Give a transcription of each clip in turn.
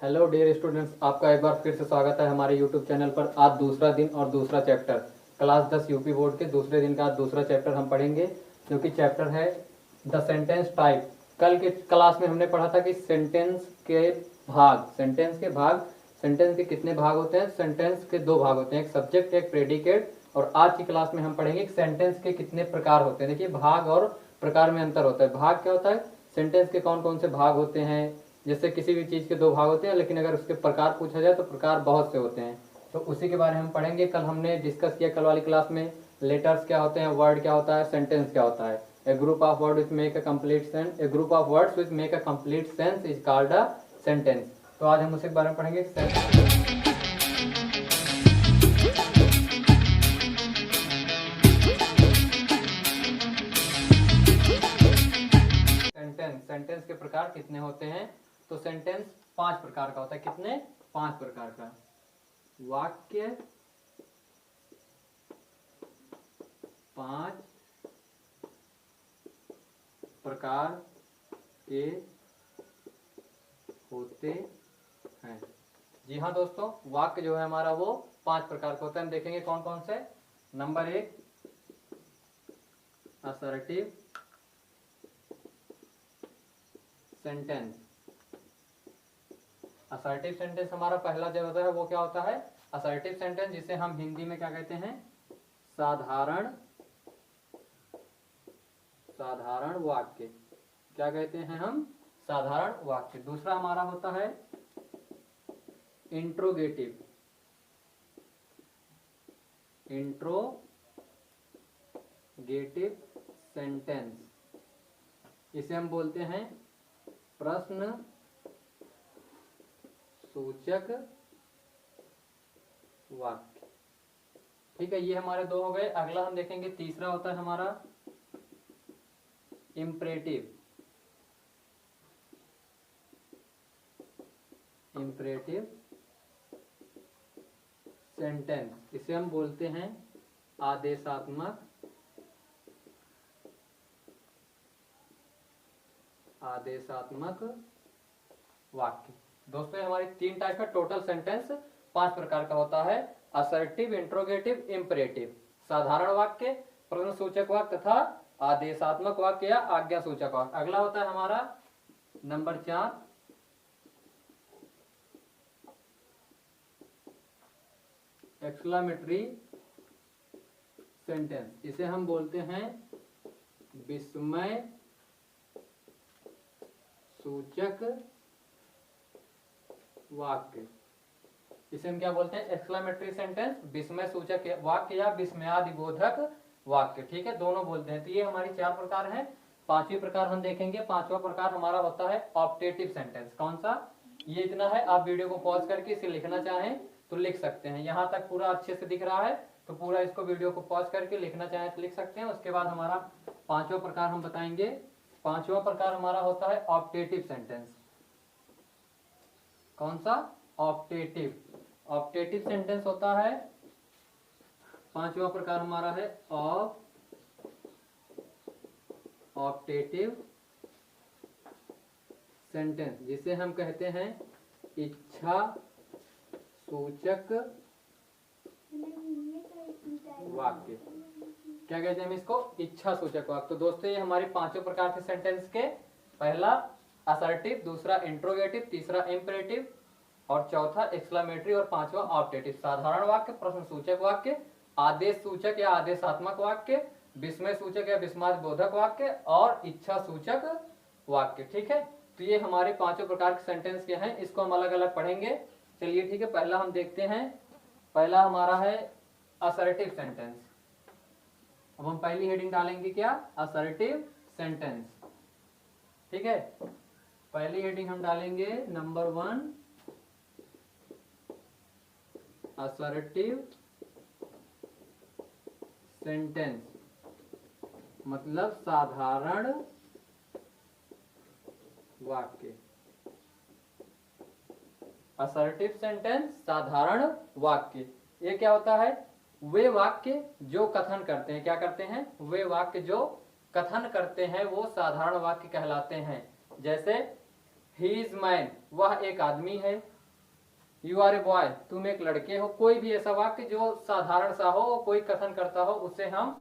Hello dear students, आपका एक बार फिर से स्वागत है हमारे यूट्यूब चैनल पर। आज दूसरा दिन और दूसरा चैप्टर क्लास 10 यूपी बोर्ड के दूसरे दिन का आज दूसरा चैप्टर हम पढ़ेंगे, जो कि चैप्टर है द सेंटेंस टाइप। कल के क्लास में हमने पढ़ा था कि सेंटेंस के भाग, सेंटेंस के कितने भाग होते हैं। सेंटेंस के दो भाग होते हैं, एक सब्जेक्ट एक प्रेडिकेट। और आज की क्लास में हम पढ़ेंगे कि सेंटेंस के कितने प्रकार होते हैं। देखिए, भाग और प्रकार में अंतर होता है। भाग क्या होता है, सेंटेंस के कौन कौन से भाग होते हैं। जैसे किसी भी चीज़ के दो भाग होते हैं, लेकिन अगर उसके प्रकार पूछा जाए तो प्रकार बहुत से होते हैं। तो उसी के बारे में हम पढ़ेंगे। कल हमने डिस्कस किया कल वाली क्लास में लेटर्स क्या होते हैं, वर्ड क्या होता है, सेंटेंस क्या होता है। A group of word which make a complete sense, a group of words which make a complete sense is called a sentence. तो आज हम उसी के बारे में पढ़ेंगे। सेंटेंस के प्रकार कितने होते हैं। तो सेंटेंस 5 प्रकार का होता है। कितने? 5 प्रकार का। वाक्य 5 प्रकार के होते हैं। जी हाँ दोस्तों, वाक्य जो है हमारा वो 5 प्रकार का होता है। हम देखेंगे कौन कौन से। Number 1 assertive sentence. Assertive sentence हमारा पहला जो होता है वो क्या होता है, असर्टिव सेंटेंस, जिसे हम हिंदी में क्या कहते हैं, साधारण वाक्य। क्या कहते हैं हम, साधारण वाक्य। दूसरा हमारा होता है इंट्रोगेटिव सेंटेंस। इसे हम बोलते हैं प्रश्न सूचक वाक्य। ठीक है, ये हमारे दो हो गए। अगला हम देखेंगे, तीसरा होता है हमारा इम्परेटिव सेंटेंस। इसे हम बोलते हैं आदेशात्मक वाक्य। दोस्तों, हमारी 3 टाइप का टोटल सेंटेंस 5 प्रकार का होता है। Assertive, interrogative, imperative. साधारण वाक्य, प्रश्न सूचक वाक्य तथा आदेशात्मक वाक्य या आज्ञा सूचक वाक्य। अगला होता है हमारा नंबर 4 एक्सक्लेमेटरी सेंटेंस। इसे हम बोलते हैं विस्मय सूचक वाक्य। इसे हम क्या बोलते हैं, एक्सक्लेमेटरी सेंटेंस, विस्मय सूचक वाक्य या विस्मयादिबोधक वाक्य। ठीक है, दोनों बोलते हैं। तो ये हमारी 4 प्रकार हैं। 5वीं प्रकार हम देखेंगे। 5वां प्रकार हमारा होता है ऑप्टेटिव सेंटेंस। कौन सा? ये इतना है, आप वीडियो को पॉज करके इसे लिखना चाहें तो लिख सकते हैं। यहाँ तक पूरा अच्छे से दिख रहा है तो पूरा इसको वीडियो को पॉज करके लिखना चाहें तो लिख सकते हैं। उसके बाद हमारा 5वां प्रकार हम बताएंगे। 5वां प्रकार हमारा होता है ऑप्टेटिव सेंटेंस। कौन सा? ऑप्टेटिव सेंटेंस होता है। 5वां प्रकार हमारा है ऑप्टेटिव सेंटेंस, जिसे हम कहते हैं इच्छा सूचक वाक्य। क्या कहते हैं हम इसको? इच्छा सूचक वाक्य। तो दोस्तों, ये हमारे 5 प्रकार के सेंटेंस के, पहला असर्टिव, दूसरा इंट्रोगेटिव, तीसरा इंपरेटिव और चौथा एक्सक्लेमेटरी और 5वां ऑप्टेटिव। साधारण वाक्य, प्रश्न सूचक वाक्य, आदेश सूचक या आदेशात्मक वाक्य, विस्मय सूचक या विस्मयादिबोधक वाक्य और इच्छा सूचक वाक्य। ठीक है, तो ये हमारे 5 प्रकार के सेंटेंस के हैं। इसको हम अलग अलग पढ़ेंगे। चलिए ठीक है, पहला हम देखते हैं। पहला हमारा है असर्टिव सेंटेंस। अब हम पहली हेडिंग डालेंगे क्या, असर्टिव सेंटेंस। ठीक है, पहली हेडिंग हम डालेंगे नंबर 1 असर्टिव सेंटेंस, मतलब साधारण वाक्य। असर्टिव सेंटेंस, साधारण वाक्य। ये क्या होता है, वे वाक्य जो कथन करते हैं, क्या करते हैं, वे वाक्य जो कथन करते हैं वो साधारण वाक्य कहलाते हैं। जैसे ही इज मैन, वह एक आदमी है। यू आर ए बॉय, तुम एक लड़के हो। कोई भी ऐसा वाक्य जो साधारण सा हो, कोई कथन करता हो, उसे हम,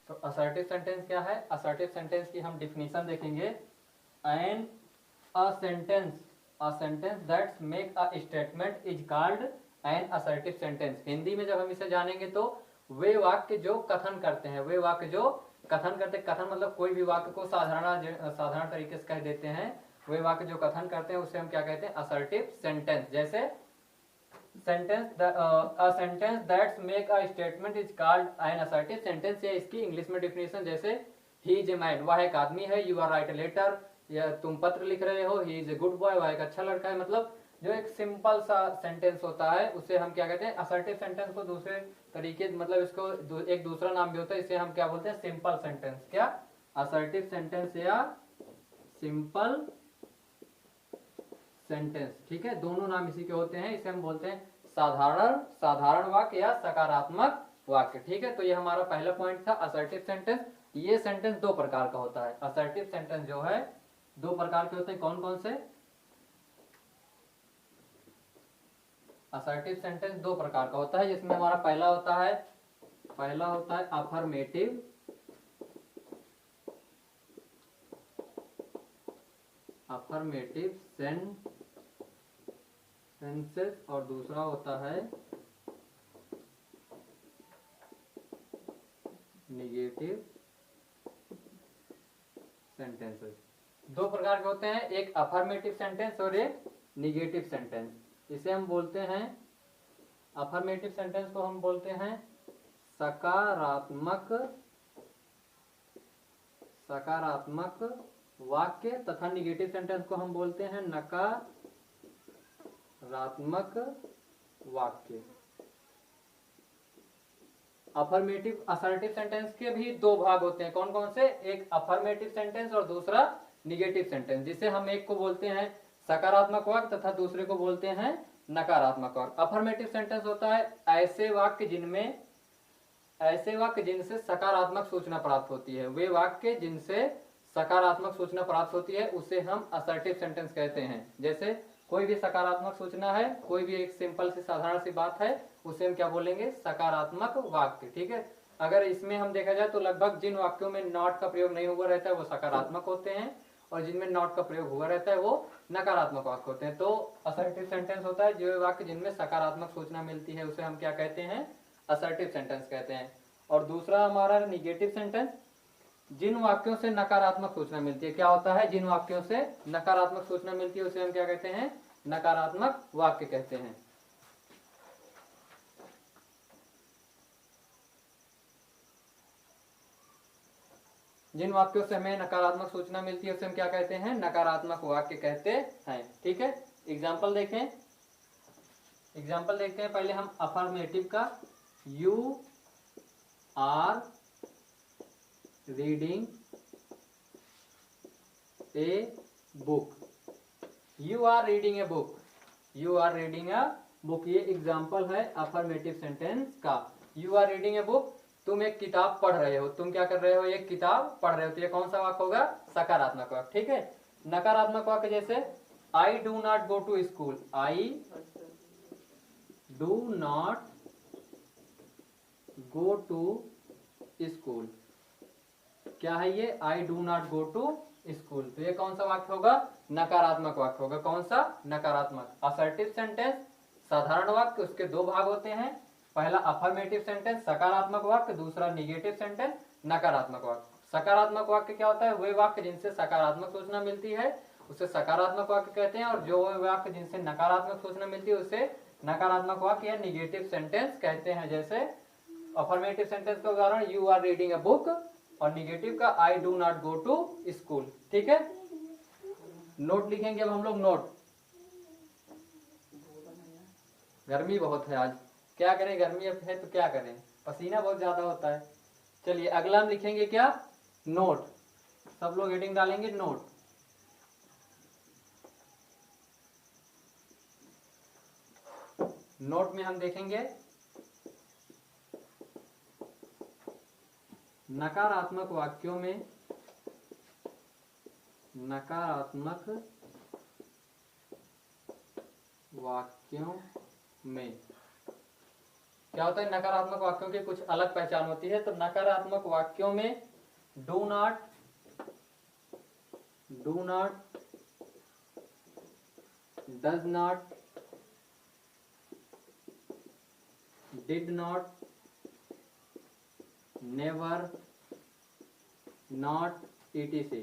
तो असर्टिव सेंटेंस क्या है? असर्टिव सेंटेंस की हम डिफिनीशन देखेंगे। An a sentence that's make a statement is called an assertive sentence. Hindi में जब हम इसे जानेंगे तो वे वाक्य जो कथन करते हैं, वे वाक्य जो कथन करते, कथन मतलब कोई भी वाक्य को साधारण तरीके से कह देते हैं, वे वाक्य जो कथन करते हैं उसे हम क्या कहते हैं? Assertive sentence. जैसे a sentence that make a statement is called an assertive sentence, या इसकी इंग्लिश में डिफिनेशन जैसे he is a man, वह एक आदमी है। you are write a letter, या तुम पत्र लिख रहे हो। he is a good boy, वह एक अच्छा लड़का है। मतलब जो एक सिंपल सा सेंटेंस होता है उसे हम क्या कहते हैं? असर्टिव सेंटेंस को दूसरे तरीके, मतलब इसको एक दूसरा नाम भी होता है, इसे हम क्या बोलते हैं? Simple sentence. क्या? असर्टिव सेंटेंस या सिंपल सेंटेंस। ठीक है, दोनों नाम इसी के होते हैं। इसे हम बोलते हैं साधारण वाक्य या सकारात्मक वाक्य। ठीक है, तो ये हमारा पहला पॉइंट था असर्टिव सेंटेंस। ये सेंटेंस दो प्रकार का होता है। असर्टिव सेंटेंस जो है दो प्रकार के होते हैं। कौन कौन से? असर्टिव सेंटेंस दो प्रकार का होता है, जिसमें हमारा पहला होता है अफर्मेटिव सेंटेंसेस और दूसरा होता है निगेटिव सेंटेंसेस। दो प्रकार के होते हैं, एक अफर्मेटिव सेंटेंस और एक निगेटिव सेंटेंस। इसे हम बोलते हैं, अफर्मेटिव सेंटेंस को हम बोलते हैं सकारात्मक वाक्य, तथा निगेटिव सेंटेंस को हम बोलते हैं नकारात्मक वाक्य। अफर्मेटिव असर्टिव सेंटेंस के भी दो भाग होते हैं। कौन कौन से? एक अफर्मेटिव सेंटेंस और दूसरा निगेटिव सेंटेंस, जिसे हम एक को बोलते हैं सकारात्मक वाक्य तथा दूसरे को बोलते हैं नकारात्मक वाक्य। अफर्मेटिव सेंटेंस होता है ऐसे वाक्य जिनसे सकारात्मक सूचना प्राप्त होती है। वे वाक्य जिनसे सकारात्मक सूचना प्राप्त होती है उसे हम असर्टिव सेंटेंस कहते हैं। जैसे कोई भी सकारात्मक सूचना है, कोई भी एक सिंपल सी साधारण सी बात है, उसे हम क्या बोलेंगे? सकारात्मक वाक्य। ठीक है, अगर इसमें हम देखा जाए तो लगभग जिन वाक्यों में नॉट का प्रयोग नहीं हुआ रहता है वो सकारात्मक होते हैं, और जिनमें नॉट का प्रयोग हुआ रहता है वो नकारात्मक वाक्य होते हैं। तो असर्टिव सेंटेंस होता है जो वाक्य जिनमें सकारात्मक सूचना मिलती है, उसे हम क्या कहते हैं? असर्टिव सेंटेंस कहते हैं। और दूसरा हमारा निगेटिव सेंटेंस, जिन वाक्यों से नकारात्मक सूचना मिलती है। क्या होता है? जिन वाक्यों से नकारात्मक सूचना मिलती है उसे हम क्या कहते हैं? नकारात्मक वाक्य कहते हैं। जिन वाक्यों से हमें नकारात्मक सूचना मिलती है उसे हम क्या कहते हैं? नकारात्मक वाक्य कहते हैं। ठीक है, एग्जाम्पल देखें। एग्जाम्पल देखते हैं पहले हम अफर्मेटिव का। You are reading a book. You are reading a book, you are reading a book, ये एग्जाम्पल है अफर्मेटिव सेंटेंस का। You are reading a book, तुम एक किताब पढ़ रहे हो। तुम क्या कर रहे हो? एक किताब पढ़ रहे हो। तो ये कौन सा वाक्य होगा? सकारात्मक वाक्य। ठीक है, नकारात्मक वाक्य जैसे I do not go to school. I do not go to school, क्या है ये? I do not go to school. तो ये कौन सा वाक्य होगा? नकारात्मक वाक्य होगा। कौन सा? नकारात्मक। असर्टिव सेंटेंस साधारण वाक्य, उसके दो भाग होते हैं। पहला अफर्मेटिव सेंटेंस सकारात्मक वाक्य, दूसरा निगेटिव सेंटेंस नकारात्मक वाक्य। सकारात्मक वाक्य क्या होता है? वे वाक्य जिनसे सकारात्मक सूचना मिलती है उसे सकारात्मक वाक्य कहते हैं, और जो वाक्य जिनसे नकारात्मक सूचना मिलती है उसे नकारात्मक वाक्य या निगेटिव सेंटेंस कहते हैं। जैसे अफर्मेटिव सेंटेंस का उदाहरण you are reading a book, और निगेटिव का I do not go to school. ठीक है, नोट लिखेंगे अब हम लोग। नोट, गर्मी बहुत है आज, क्या करें? गर्मी अब है तो क्या करें, पसीना बहुत ज्यादा होता है। चलिए अगला हम लिखेंगे क्या? नोट। सब लोग हेडिंग डालेंगे नोट। नोट में हम देखेंगे नकारात्मक वाक्यों में नकारात्मक वाक्यों में क्या होता है, नकारात्मक वाक्यों की कुछ अलग पहचान होती है। तो नकारात्मक वाक्यों में do not, does not, did not, never, not, etc।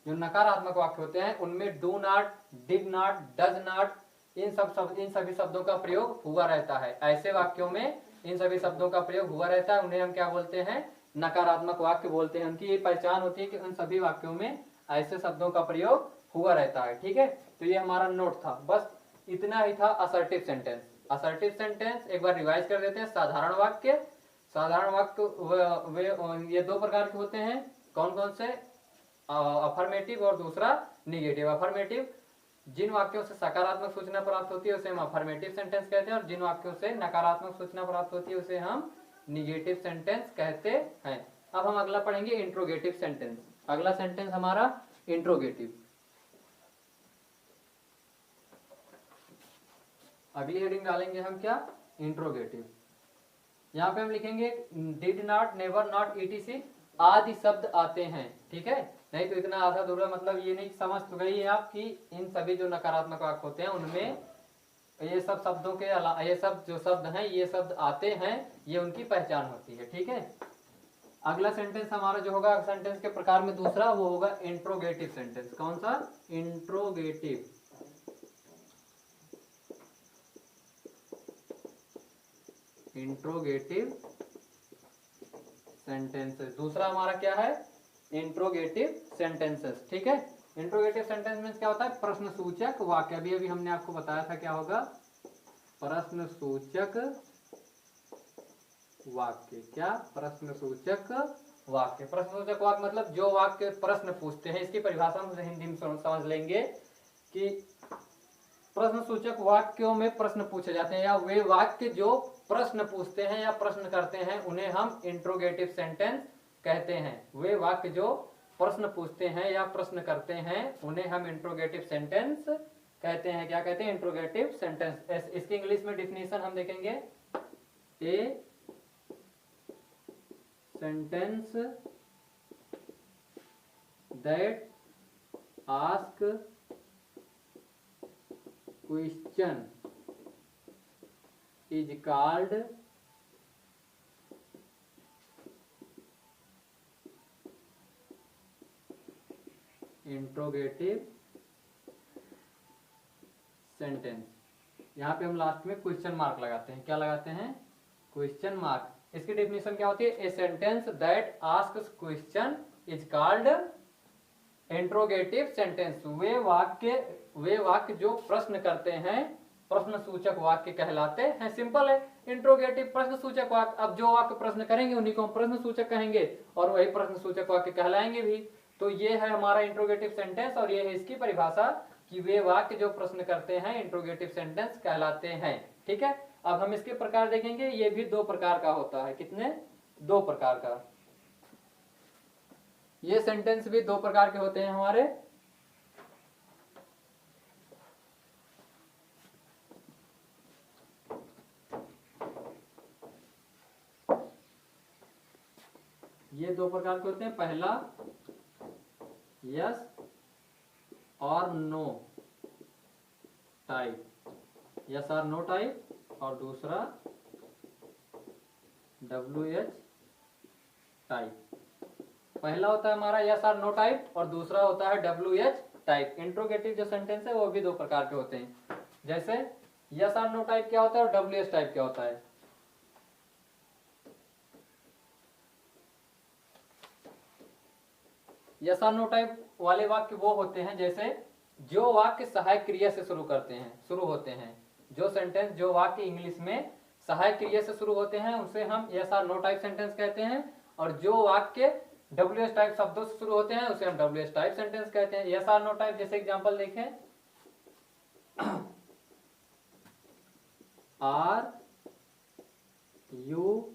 जो नकारात्मक वाक्य होते हैं उनमें do not, did not, does not, इन सभी शब्दों का प्रयोग हुआ रहता है। ऐसे वाक्यों में इन सभी शब्दों का प्रयोग हुआ रहता है, उन्हें हम क्या बोलते हैं, नकारात्मक वाक्य बोलते हैं। उनकी ये पहचान होती है कि उन सभी वाक्यों में ऐसे शब्दों का प्रयोग हुआ रहता है। ठीक है, तो ये हमारा नोट था, बस इतना ही था असर्टिव सेंटेंस। असर्टिव सेंटेंस एक बार रिवाइज कर देते हैं। साधारण वाक्य, साधारण वाक्य ये दो प्रकार के होते हैं। कौन कौन से, अफर्मेटिव और दूसरा निगेटिव। अफर्मेटिव, जिन वाक्यों से सकारात्मक सूचना प्राप्त होती है उसे हम अफर्मेटिव सेंटेंस कहते हैं, और जिन वाक्यों से नकारात्मक सूचना प्राप्त होती है उसे हम निगेटिव सेंटेंस कहते हैं। अब हम अगला पढ़ेंगे इंट्रोगेटिव सेंटेंस। अगला सेंटेंस हमारा इंट्रोगेटिव। अगली हेडिंग डालेंगे हम क्या, इंट्रोगेटिव। यहाँ पे हम लिखेंगे did not, never not, etc आदि शब्द आते हैं। ठीक है, नहीं तो इतना आधा अधूरा, मतलब ये नहीं समझ तो गई है आप कि इन सभी जो नकारात्मक वाक्य होते हैं उनमें ये सब शब्दों के अलावा ये सब जो शब्द हैं ये शब्द आते हैं, ये उनकी पहचान होती है। ठीक है, अगला सेंटेंस हमारा जो होगा सेंटेंस के प्रकार में दूसरा, वो होगा इंट्रोगेटिव सेंटेंस। कौन सा, इंट्रोगेटिव। इंट्रोगेटिव सेंटेंसेस दूसरा हमारा क्या है, इंट्रोगेटिव सेंटेंसेस। ठीक है, इंट्रोगेटिव सेंटेंस मीन्स क्या होता है, प्रश्न सूचक वाक्य। अभी अभी हमने आपको बताया था क्या होगा, प्रश्न सूचक वाक्य। क्या, प्रश्न सूचक वाक्य। प्रश्न सूचक वाक्य मतलब जो वाक्य प्रश्न पूछते हैं। इसकी परिभाषा हम हिंदी में समझ लेंगे कि प्रश्न सूचक वाक्यों में प्रश्न पूछे जाते हैं, या वे वाक्य जो प्रश्न पूछते हैं या प्रश्न करते हैं उन्हें हम इंट्रोगेटिव सेंटेंस कहते हैं। वे वाक्य जो प्रश्न पूछते हैं या प्रश्न करते हैं उन्हें हम इंट्रोगेटिव सेंटेंस कहते हैं। क्या कहते हैं, इंट्रोगेटिव सेंटेंस। इसकी इंग्लिश में डिफिनेशन हम देखेंगे, ए sentence that ask question is called interrogative sentence. यहाँ पे हम लास्ट में क्वेश्चन मार्क लगाते हैं। क्या लगाते हैं, क्वेश्चन मार्क। इसकी डेफिनेशन क्या होती है, a sentence that asks question is called interrogative sentence. वे वाक्य जो प्रश्न करते हैं प्रश्न सूचक वाक्य कहलाते हैं। सिंपल है, इंट्रोगेटिव प्रश्न सूचक वाक्य। अब जो वाक्य प्रश्न करेंगे उन्हीं को हम प्रश्न सूचक कहेंगे और वही प्रश्न सूचक वाक्य कहलाएंगे भी। तो ये है हमारा इंट्रोगेटिव सेंटेंस और ये है इसकी परिभाषा कि वे वाक्य जो प्रश्न करते हैं इंट्रोगेटिव सेंटेंस कहलाते हैं। ठीक है, अब हम इसके प्रकार देखेंगे। ये भी दो प्रकार का होता है। कितने, दो प्रकार का। ये सेंटेंस भी दो प्रकार के होते हैं हमारे। ये दो प्रकार के होते हैं। पहला यस और नो टाइप, यस और नो टाइप, और दूसरा WH टाइप। पहला होता है हमारा यस और नो टाइप और दूसरा होता है WH टाइप। इंट्रोगेटिव जो सेंटेंस है वो भी दो प्रकार के होते हैं। जैसे यस और नो टाइप क्या होता है और WH टाइप क्या होता है। यस और नो टाइप वाले वाक्य वो होते हैं जैसे जो वाक्य सहायक क्रिया से शुरू होते हैं। जो सेंटेंस, जो वाक्य इंग्लिश में सहायक क्रिया से शुरू होते हैं उसे हम यस और नो टाइप सेंटेंस कहते हैं, और जो वाक्य WH टाइप शब्दों से शुरू होते हैं उसे हम WH टाइप सेंटेंस कहते हैं। यस और नो टाइप जैसे एग्जांपल देखें, are you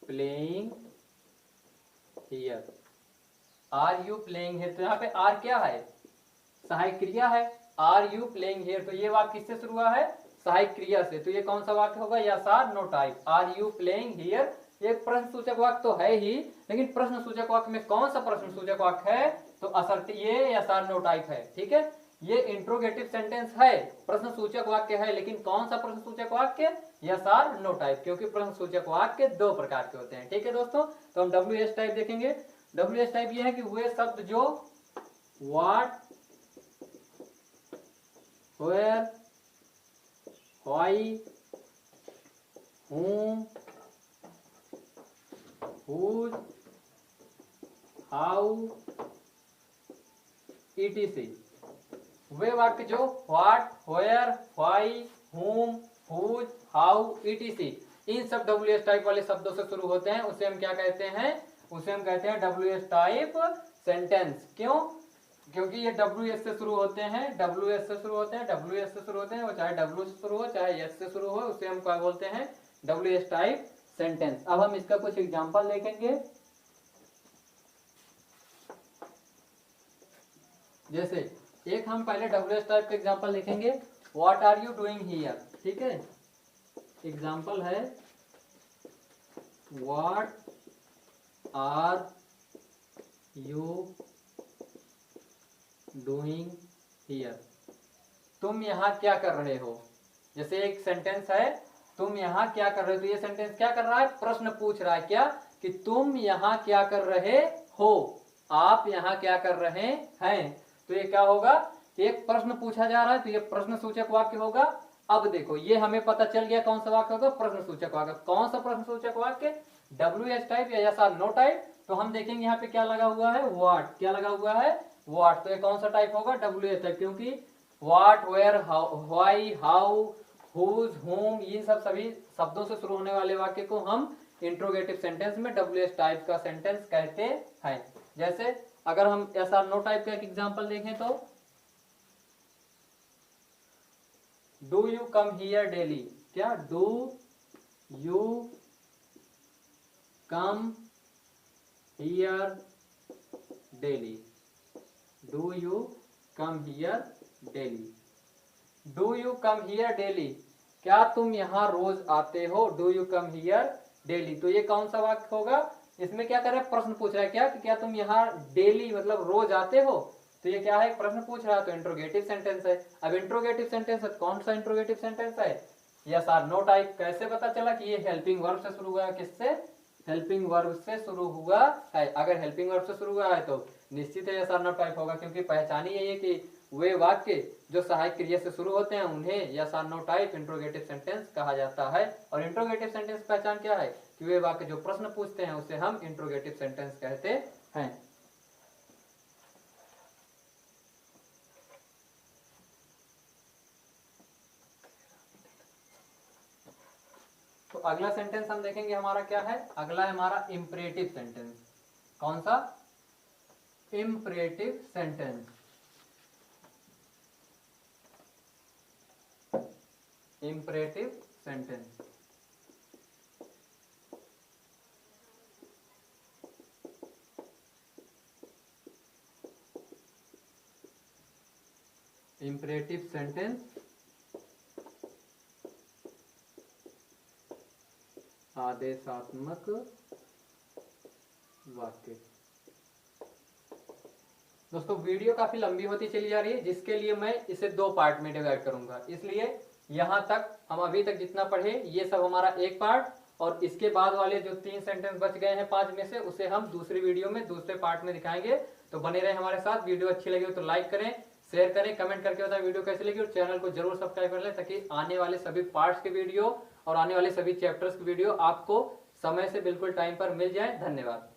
playing here. Are you playing here, तो यहाँ पे आर क्या है, सहायक क्रिया है। आर यू प्लेइंग हियर, तो ये वाक्य किससे शुरू हुआ है? सहायक क्रिया से। तो ये कौन सा वाक्य होगा? Yes or no type. Are you playing here ये प्रश्नसूचक वाक्य तो है ही, लेकिन प्रश्नसूचक वाक्य में कौन सा प्रश्नसूचक वाक्य है? तो असर्टिव, ये यस आर नो टाइप है। ठीक है, ये इंट्रोगेटिव सेंटेंस है, प्रश्नसूचक वाक्य है, लेकिन कौन सा प्रश्नसूचक वाक्य? यस आर नो टाइप, क्योंकि प्रश्नसूचक वाक्य दो प्रकार के होते हैं। ठीक है दोस्तों, तो हम डब्ल्यू एस टाइप देखेंगे। डब्ल्यू एस टाइप ये है कि वे शब्द जो what, where, why, whom, whose, how, etc। वे वाक्य जो what, where, why, whom, whose, how, etc इन सब डब्ल्यू एस टाइप वाले शब्दों से शुरू होते हैं, उसे हम क्या कहते हैं? उसे हम कहते हैं डब्ल्यू एस टाइप सेंटेंस। क्यों? क्योंकि ये डब्ल्यू एस से शुरू होते हैं, डब्ल्यू एस से शुरू होते हैं, डब्ल्यू एस से शुरू होते हैं, वो चाहे डब्ल्यू से शुरू हो चाहे एस से शुरू हो, उसे हम क्या बोलते हैं? W S type sentence. अब हम इसका कुछ एग्जांपल देखेंगे। जैसे एक हम पहले डब्ल्यू एस टाइप का एग्जांपल देखेंगे, what are you doing here. ठीक है, एग्जांपल है what are you doing here, तुम यहाँ क्या कर रहे हो। जैसे एक सेंटेंस है, तुम यहाँ क्या कर रहे हो, तो ये सेंटेंस क्या कर रहा है? प्रश्न पूछ रहा है। क्या? कि तुम यहाँ क्या कर रहे हो, आप यहाँ क्या कर रहे हैं। तो ये क्या होगा? एक प्रश्न पूछा जा रहा है, तो ये प्रश्न सूचक वाक्य होगा। अब देखो, ये हमें पता चल गया कौन सा वाक्य होगा? प्रश्न सूचक वाक्य। कौन सा प्रश्न सूचक वाक्य? डब्ल्यू एस टाइप या यस आर नो टाइप। तो हम देखेंगे यहाँ पे क्या लगा हुआ है? व्हाट। क्या लगा हुआ है? व्हाट। तो ये कौन सा टाइप होगा? डब्ल्यू एस टाइप, क्योंकि what, where, why, how, whose, whom इन सब सभी शब्दों से शुरू होने वाले वाक्य को हम इंट्रोगेटिव सेंटेंस में डब्ल्यू एस टाइप का सेंटेंस कहते हैं। जैसे अगर हम एस आर नो टाइप का एक एग्जांपल देखें तो do you come here daily. क्या? Do you come here daily. Do you come here daily. Do you come here daily, क्या तुम यहाँ रोज आते हो? Do you come here daily. तो ये कौन सा वाक्य होगा? इसमें क्या कर रहा है? प्रश्न पूछ रहा है। क्या? कि क्या तुम यहाँ डेली मतलब रोज आते हो। तो ये क्या है? प्रश्न पूछ रहा है, तो इंट्रोगेटिव सेंटेंस है। अब इंट्रोगेटिव सेंटेंस है, कौन सा इंट्रोगेटिव सेंटेंस है? Yes or no type. कैसे पता चला कि ये हेल्पिंग वर्ब से शुरू हुआ है? किससे? हेल्पिंग वर्ब से शुरू हुआ है। अगर हेल्पिंग वर्ब से शुरू हुआ है तो निश्चित है यस आर नो टाइप होगा, क्योंकि पहचान ही यही है कि वे वाक्य जो सहायक क्रिया से शुरू होते हैं उन्हें yes or no type interrogative sentence कहा जाता है। और इंट्रोगेटिव सेंटेंस पहचान क्या है? कि वे वाक्य जो प्रश्न पूछते हैं उसे हम इंट्रोगेटिव सेंटेंस कहते हैं। तो अगला सेंटेंस हम देखेंगे हमारा क्या है? अगला है हमारा इंपरेटिव सेंटेंस। कौन सा? Imperative sentence. Imperative sentence. Imperative sentence आदेशात्मक वाक्य। दोस्तों वीडियो काफी लंबी होती चली जा रही है, जिसके लिए मैं इसे दो पार्ट में डिवाइड करूंगा। इसलिए यहां तक हम अभी तक जितना पढ़े ये सब हमारा एक पार्ट, और इसके बाद वाले जो 3 सेंटेंस बच गए हैं 5 में से, उसे हम दूसरी वीडियो में दूसरे पार्ट में दिखाएंगे। तो बने रहे हमारे साथ। वीडियो अच्छी लगी हो तो लाइक करें, शेयर करें, कमेंट करके बताएं वीडियो कैसी लगी, और चैनल को जरूर सब्सक्राइब कर लें, ताकि आने वाले सभी पार्ट्स के वीडियो और आने वाले सभी चैप्टर्स की वीडियो आपको समय से बिल्कुल टाइम पर मिल जाए। धन्यवाद।